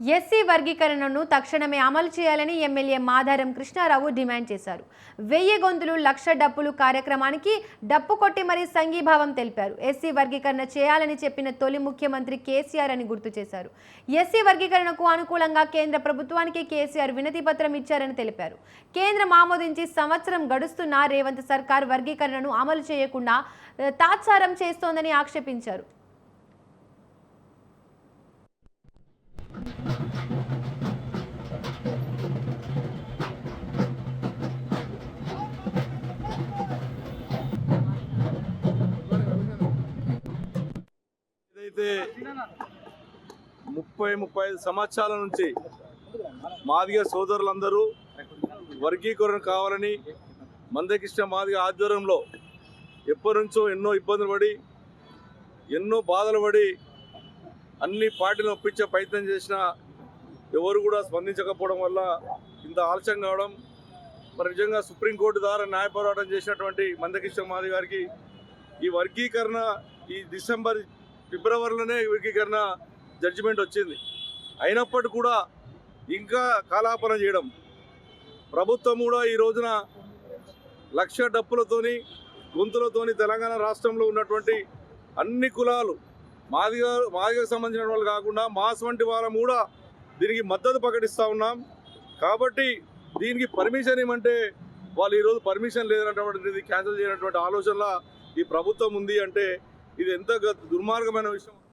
SC వర్గీకరణను తక్షణమే అమలు చేయాలని ఎమ్మెల్యే మాధారం కృష్ణారావు డిమాండ్ చేశారు. 1000 గొంతులు లక్ష డప్పులు కార్యక్రమానికి డప్పు కొట్టి మరీ సంఘీభావం తెలిపారు. ఎస్సీ వర్గీకరణ చేయాలని చెప్పిన తొలి ముఖ్యమంత్రి కేసీఆర్ అని గుర్తు చేశారు. ఎస్సీ వర్గీకరణకు అనుకూలంగా కేంద్ర ప్రభుత్వానికి కేసీఆర్ వినతి పత్రం ఇచ్చారని తెలిపారు. కేంద్రం ఆమోదించి సంవత్సరం గడుస్తున్నా రేవంత్ సర్కార్ వర్గీకరణను అమలు చేయకుండా తాత్సారం చేస్తోందని ఆక్షేపించారు. ఏదైతే 30-35 సంవత్సరాల నుంచి మాదిగ సోదరులందరూ వర్గీకరణ కావాలని మందకృష్ణ మాదిగ ఆధ్వర్యంలో ఎప్పటి నుంచో ఎన్నో ఇబ్బందులు పడి ఎన్నో బాధలు పడి అన్ని పార్టీలను ఒప్పించే ప్రయత్నం చేసినా ఎవరు కూడా స్పందించకపోవడం వల్ల ఇంత ఆలస్యం కావడం, మరి నిజంగా సుప్రీంకోర్టు ద్వారా న్యాయ పోరాటం చేసినటువంటి మందకృష్ణ మాదిగ గారికి ఈ వర్గీకరణ ఈ ఫిబ్రవరిలోనే వర్గీకరణ జడ్జిమెంట్ వచ్చింది. అయినప్పటికీ కూడా ఇంకా కాలాపన చేయడం, ప్రభుత్వం కూడా ఈ రోజున లక్ష డప్పులతోని గొంతులతోని తెలంగాణ రాష్ట్రంలో ఉన్నటువంటి అన్ని కులాలు మాదిగకు సంబంధించిన వాళ్ళు కాకుండా మాస్ వంటి వాళ్ళం కూడా దీనికి మద్దతు ప్రకటిస్తూ ఉన్నాం. కాబట్టి దీనికి పర్మిషన్ ఏమంటే వాళ్ళు ఈరోజు పర్మిషన్ లేదన్నటువంటిది క్యాన్సిల్ చేయనటువంటి ఆలోచనలో ఈ ప్రభుత్వం ఉంది అంటే ఇది ఎంత దుర్మార్గమైన విషయం.